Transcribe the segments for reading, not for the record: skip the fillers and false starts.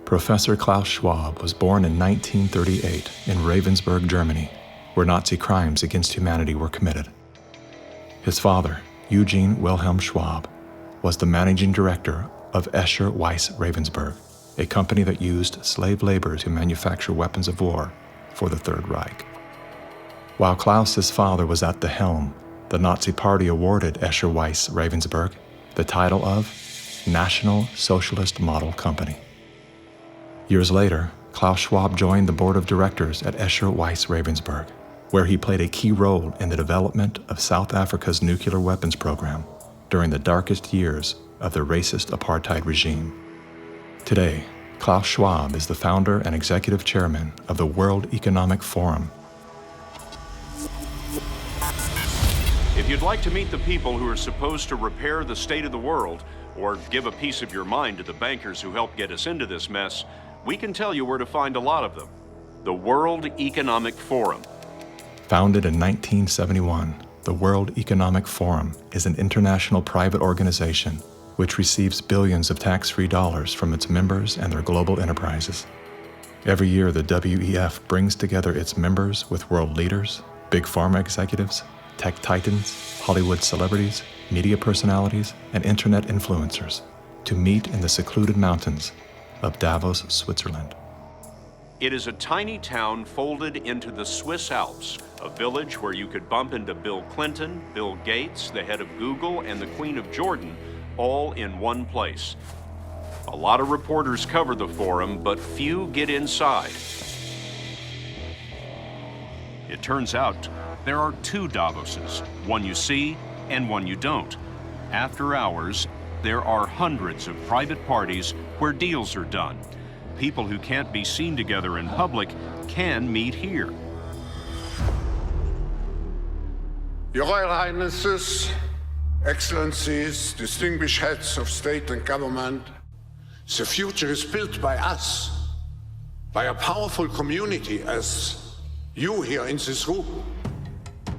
Professor Klaus Schwab was born in 1938 in Ravensburg, Germany, where Nazi crimes against humanity were committed. His father, Eugene Wilhelm Schwab, was the managing director of Escher Weiss Ravensburg, a company that used slave labor to manufacture weapons of war for the Third Reich. While Klaus's father was at the helm, the Nazi Party awarded Escher Weiss Ravensburg the title of National Socialist Model Company. Years later, Klaus Schwab joined the board of directors at Escher Weiss Ravensburg, where he played a key role in the development of South Africa's nuclear weapons program during the darkest years of the racist apartheid regime. Today, Klaus Schwab is the founder and executive chairman of the World Economic Forum. If you'd like to meet the people who are supposed to repair the state of the world, or give a piece of your mind to the bankers who helped get us into this mess, we can tell you where to find a lot of them. The World Economic Forum. Founded in 1971, the World Economic Forum is an international private organization which receives billions of tax-free dollars from its members and their global enterprises. Every year, the WEF brings together its members with world leaders, big pharma executives, tech titans, Hollywood celebrities, media personalities, and internet influencers to meet in the secluded mountains of Davos, Switzerland. It is a tiny town folded into the Swiss Alps, a village where you could bump into Bill Clinton, Bill Gates, the head of Google, and the Queen of Jordan, all in one place. A lot of reporters cover the forum, but few get inside. It turns out there are two Davoses, one you see and one you don't. After hours, there are hundreds of private parties where deals are done. People who can't be seen together in public can meet here. Your Royal Highnesses, Excellencies, distinguished heads of state and government, the future is built by us, by a powerful community as you here in this room.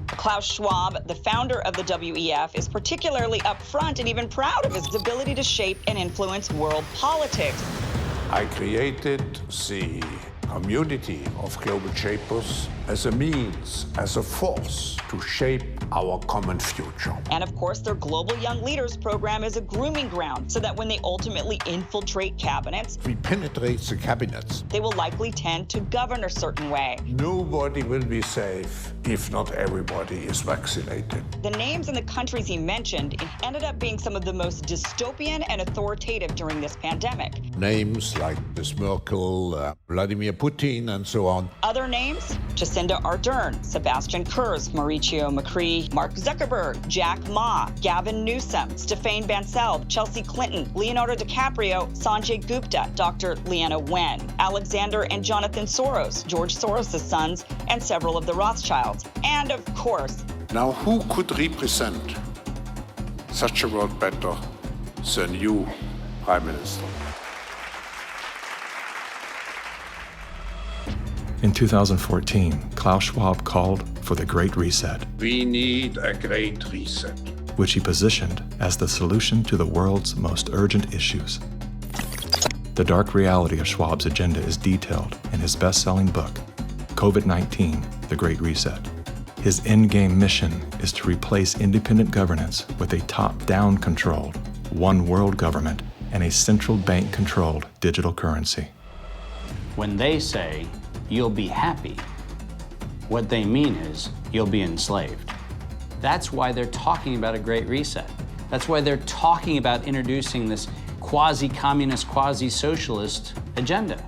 Klaus Schwab, the founder of the WEF, is particularly upfront and even proud of his ability to shape and influence world politics. I created the community of global shapers as a means, as a force to shape our common future. And of course, their Global Young Leaders program is a grooming ground so that when they ultimately infiltrate cabinets, We penetrate the cabinets. they will likely tend to govern a certain way. Nobody will be safe if not everybody is vaccinated. The names and the countries he mentioned ended up being some of the most dystopian and authoritative during this pandemic. Names like Ms. Merkel, Vladimir Putin, and so on. Other names, Jacinda Ardern, Sebastian Kurz, Mauricio Macri, Mark Zuckerberg, Jack Ma, Gavin Newsom, Stéphane Bancel, Chelsea Clinton, Leonardo DiCaprio, Sanjay Gupta, Dr. Leana Wen, Alexander and Jonathan Soros, George Soros' sons, and several of the Rothschilds. And of course, Now, who could represent such a world better than you, Prime Minister? In 2014, Klaus Schwab called for the Great Reset, We need a great reset. which he positioned as the solution to the world's most urgent issues. The dark reality of Schwab's agenda is detailed in his best-selling book, COVID-19, The Great Reset. His endgame mission is to replace independent governance with a top-down controlled, one world government and a central bank-controlled digital currency. When they say, you'll be happy, what they mean is, you'll be enslaved. That's why they're talking about a great reset. That's why they're talking about introducing this quasi-communist, quasi-socialist agenda.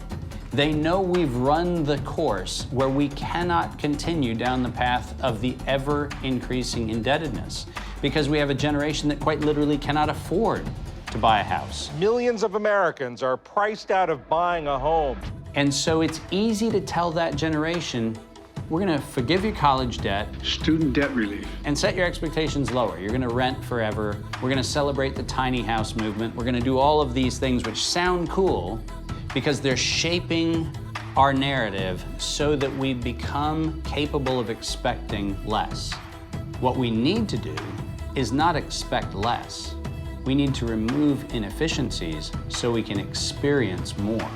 They know we've run the course where we cannot continue down the path of the ever-increasing indebtedness because we have a generation that quite literally cannot afford to buy a house. Millions of Americans are priced out of buying a home. And so it's easy to tell that generation, we're gonna forgive your college debt. Student debt relief. And set your expectations lower. You're gonna rent forever. We're gonna celebrate the tiny house movement. We're gonna do all of these things which sound cool because they're shaping our narrative so that we become capable of expecting less. What we need to do is not expect less. We need to remove inefficiencies so we can experience more.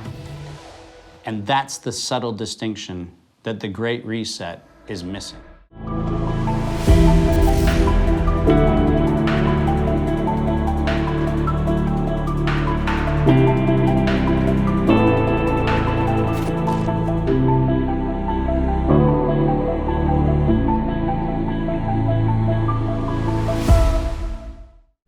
And that's the subtle distinction that the Great Reset is missing.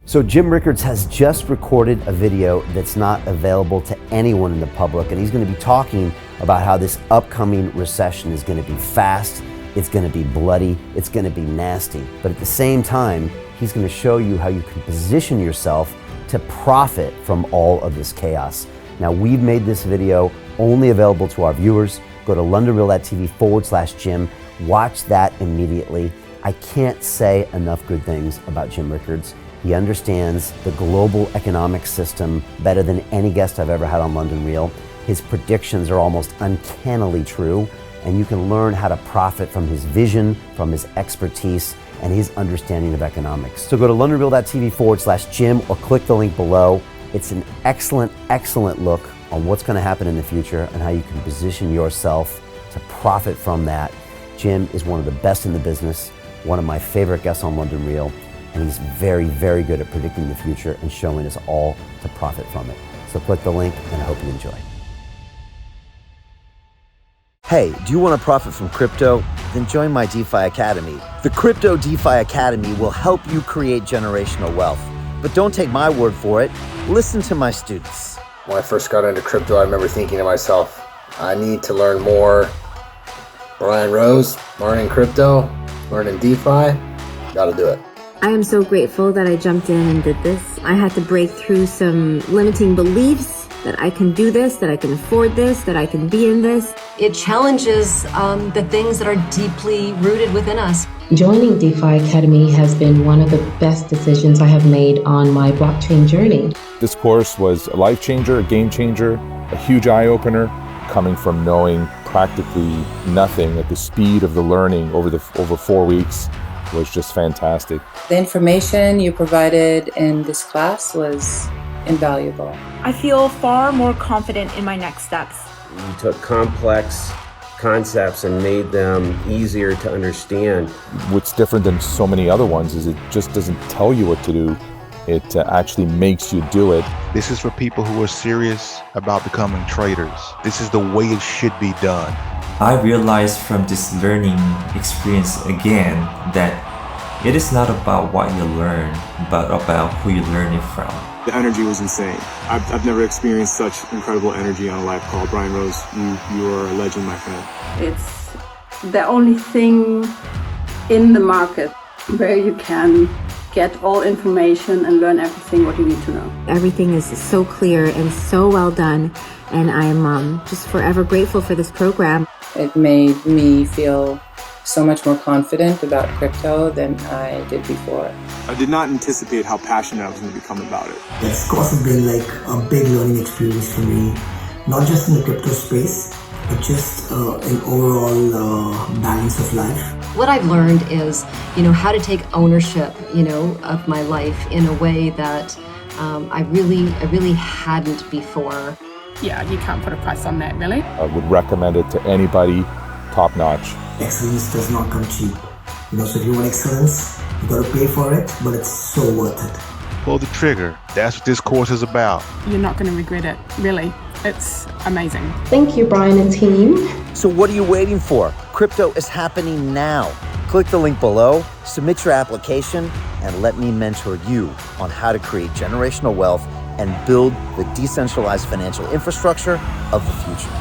So Jim Rickards has just recorded a video that's not available to anyone in the public, and he's going to be talking about how this upcoming recession is going to be fast, it's going to be bloody, it's going to be nasty. But at the same time, he's going to show you how you can position yourself to profit from all of this chaos. Now, we've made this video only available to our viewers. Go to londonreal.tv/Jim. Watch that immediately. I can't say enough good things about Jim Rickards. He understands the global economic system better than any guest I've ever had on London Real. His predictions are almost uncannily true, and you can learn how to profit from his vision, from his expertise, and his understanding of economics. So go to londonreal.tv/Jim or click the link below. It's an excellent, excellent look on what's going to happen in the future and how you can position yourself to profit from that. Jim is one of the best in the business, one of my favorite guests on London Real, and he's very, very good at predicting the future and showing us all to profit from it. So click the link, and I hope you enjoy. Hey, do you want to profit from crypto? Then join my DeFi Academy. The Crypto DeFi Academy will help you create generational wealth. But don't take my word for it. Listen to my students. When I first got into crypto, I remember thinking to myself, I need to learn more. Brian Rose, learning crypto, learning DeFi, gotta do it. I am so grateful that I jumped in and did this. I had to break through some limiting beliefs that I can do this, that I can afford this, that I can be in this. It challenges the things that are deeply rooted within us. Joining DeFi Academy has been one of the best decisions I have made on my blockchain journey. This course was a life changer, a game changer, a huge eye-opener, coming from knowing practically nothing at the speed of the learning over 4 weeks was just fantastic. The information you provided in this class was invaluable. I feel far more confident in my next steps. You took complex concepts and made them easier to understand. What's different than so many other ones is it just doesn't tell you what to do. It actually makes you do it. This is for people who are serious about becoming traders. This is the way it should be done. I realized from this learning experience again that it is not about what you learn, but about who you learn it from. The energy was insane. I've never experienced such incredible energy on a live call. Brian Rose, you are a legend, my friend. It's the only thing in the market where you can get all information and learn everything what you need to know. Everything is so clear and so well done, and I am just forever grateful for this program. It made me feel so much more confident about crypto than I did before. I did not anticipate how passionate I was going to become about it. It's of course been like a big learning experience for me, not just in the crypto space, but just an overall balance of life. What I've learned is, how to take ownership, of my life in a way that I really hadn't before. Yeah, you can't put a price on that, really. I would recommend it to anybody, top notch. Excellence does not come cheap. So if you want excellence, you gotta pay for it, but it's so worth it. Pull the trigger. That's what this course is about. You're not going to regret it, really. It's amazing. Thank you, Brian and team. So what are you waiting for? Crypto is happening now. Click the link below, submit your application, and let me mentor you on how to create generational wealth and build the decentralized financial infrastructure of the future.